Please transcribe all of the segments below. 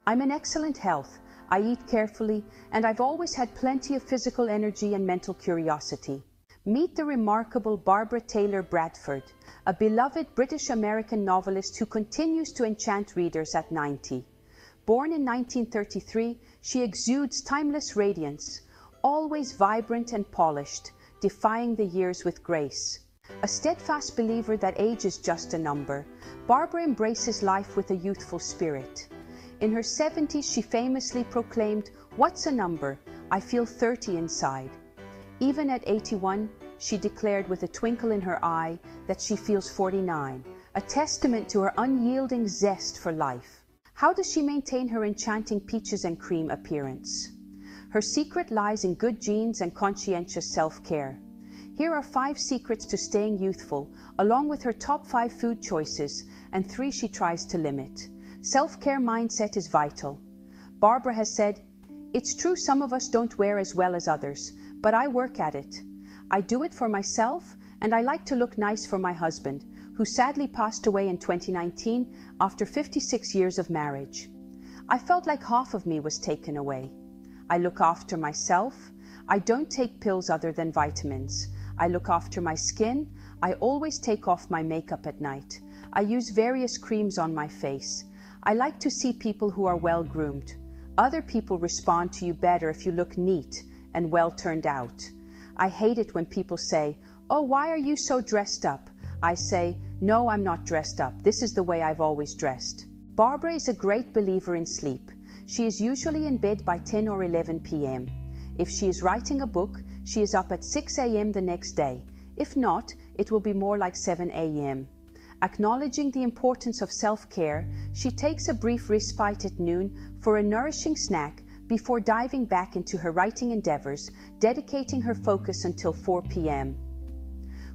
I'm in excellent health. I eat carefully, and I've always had plenty of physical energy and mental curiosity. Meet the remarkable Barbara Taylor Bradford, a beloved British-American novelist who continues to enchant readers at 90. Born in 1933, she exudes timeless radiance, always vibrant and polished, defying the years with grace. A steadfast believer that age is just a number, Barbara embraces life with a youthful spirit. In her 70s, she famously proclaimed, "What's a number? I feel 30 inside." Even at 81, she declared with a twinkle in her eye that she feels 49, a testament to her unyielding zest for life. How does she maintain her enchanting peaches and cream appearance? Her secret lies in good genes and conscientious self-care. Here are 5 secrets to staying youthful, along with her top 5 food choices and 3 she tries to limit. Self-care mindset is vital. Barbara has said, "It's true some of us don't wear as well as others, but I work at it. I do it for myself, and I like to look nice for my husband, who sadly passed away in 2019 after 56 years of marriage. I felt like half of me was taken away. I look after myself. I don't take pills other than vitamins. I look after my skin. I always take off my makeup at night. I use various creams on my face. I like to see people who are well groomed. Other people respond to you better if you look neat and well turned out. I hate it when people say, 'Oh, why are you so dressed up?' I say, 'No, I'm not dressed up. This is the way I've always dressed.'" Barbara is a great believer in sleep. She is usually in bed by 10 or 11 p.m. If she is writing a book, she is up at 6 a.m. the next day. If not, it will be more like 7 a.m. Acknowledging the importance of self-care, she takes a brief respite at noon for a nourishing snack before diving back into her writing endeavors, dedicating her focus until 4 p.m.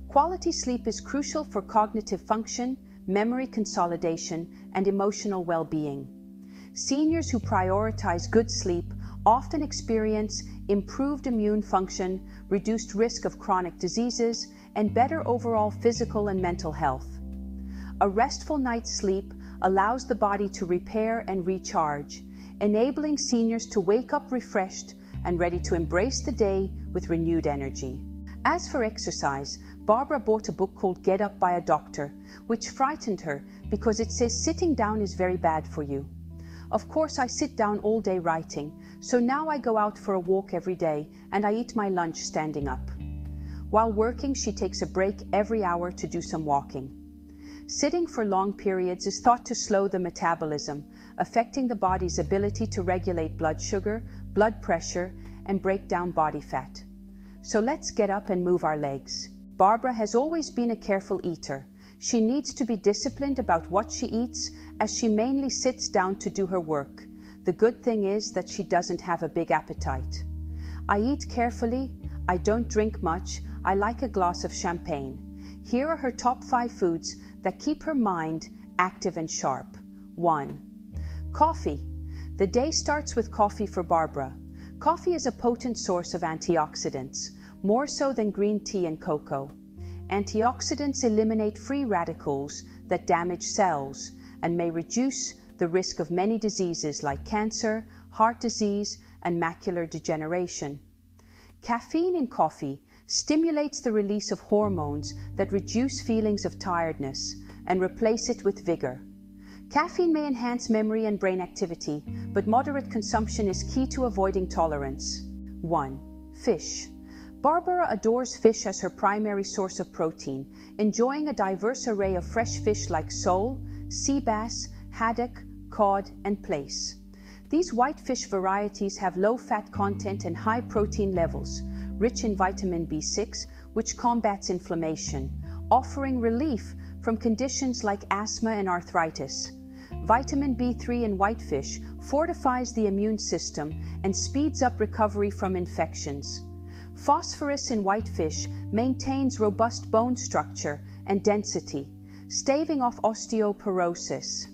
Quality sleep is crucial for cognitive function, memory consolidation, and emotional well-being. Seniors who prioritize good sleep often experience improved immune function, reduced risk of chronic diseases, and better overall physical and mental health. A restful night's sleep allows the body to repair and recharge, enabling seniors to wake up refreshed and ready to embrace the day with renewed energy. As for exercise, Barbara bought a book called Get Up by a Doctor, which frightened her because it says sitting down is very bad for you. Of course, I sit down all day writing, so now I go out for a walk every day and I eat my lunch standing up. While working, she takes a break every hour to do some walking. Sitting for long periods is thought to slow the metabolism, affecting the body's ability to regulate blood sugar, blood pressure, and break down body fat. So let's get up and move our legs. Barbara has always been a careful eater. She needs to be disciplined about what she eats, as she mainly sits down to do her work. The good thing is that she doesn't have a big appetite. "I eat carefully. I don't drink much. I like a glass of champagne." Here are her top 5 foods that keep her mind active and sharp. 1. Coffee. The day starts with coffee for Barbara. Coffee is a potent source of antioxidants, more so than green tea and cocoa. Antioxidants eliminate free radicals that damage cells and may reduce the risk of many diseases like cancer, heart disease, and macular degeneration. Caffeine in coffee stimulates the release of hormones that reduce feelings of tiredness and replace it with vigor. Caffeine may enhance memory and brain activity, but moderate consumption is key to avoiding tolerance. 1. Fish. Barbara adores fish as her primary source of protein, enjoying a diverse array of fresh fish like sole, sea bass, haddock, cod, and plaice. These whitefish varieties have low fat content and high protein levels, rich in vitamin B6, which combats inflammation, offering relief from conditions like asthma and arthritis. Vitamin B3 in whitefish fortifies the immune system and speeds up recovery from infections. Phosphorus in whitefish maintains robust bone structure and density, staving off osteoporosis.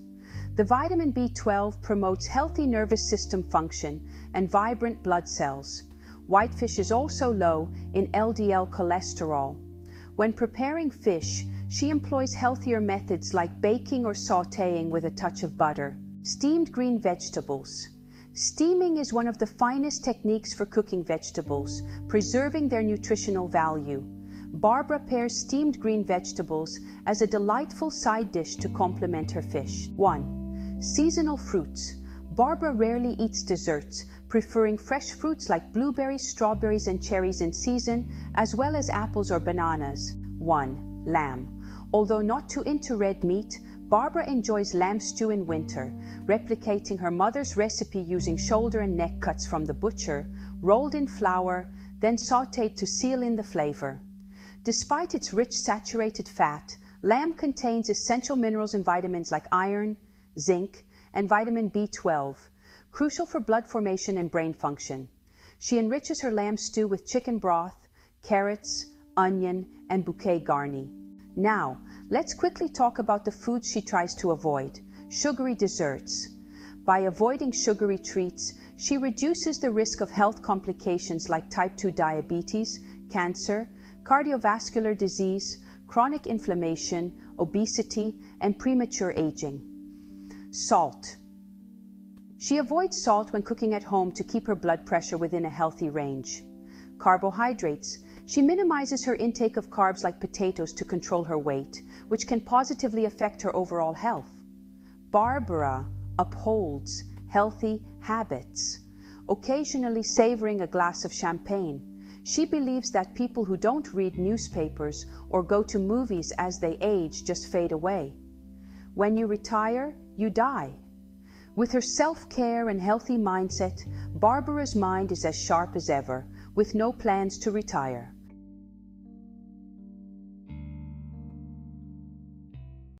The vitamin B12 promotes healthy nervous system function and vibrant blood cells. Whitefish is also low in LDL cholesterol. When preparing fish, she employs healthier methods like baking or sautéing with a touch of butter. Steamed green vegetables. Steaming is one of the finest techniques for cooking vegetables, preserving their nutritional value. Barbara pairs steamed green vegetables as a delightful side dish to complement her fish. 1. Seasonal fruits. Barbara rarely eats desserts, preferring fresh fruits like blueberries, strawberries, and cherries in season, as well as apples or bananas. 1. Lamb. Although not too into red meat, Barbara enjoys lamb stew in winter, replicating her mother's recipe using shoulder and neck cuts from the butcher, rolled in flour, then sautéed to seal in the flavor. Despite its rich saturated fat, lamb contains essential minerals and vitamins like iron, zinc, and vitamin B12, crucial for blood formation and brain function. She enriches her lamb stew with chicken broth, carrots, onion, and bouquet garni. Now, let's quickly talk about the foods she tries to avoid. Sugary desserts. By avoiding sugary treats, she reduces the risk of health complications like type 2 diabetes, cancer, cardiovascular disease, chronic inflammation, obesity, and premature aging. Salt. She avoids salt when cooking at home to keep her blood pressure within a healthy range. Carbohydrates. She minimizes her intake of carbs like potatoes to control her weight, which can positively affect her overall health. Barbara upholds healthy habits, occasionally savoring a glass of champagne. She believes that people who don't read newspapers or go to movies as they age just fade away. When you retire, you die. With her self-care and healthy mindset, Barbara's mind is as sharp as ever, with no plans to retire.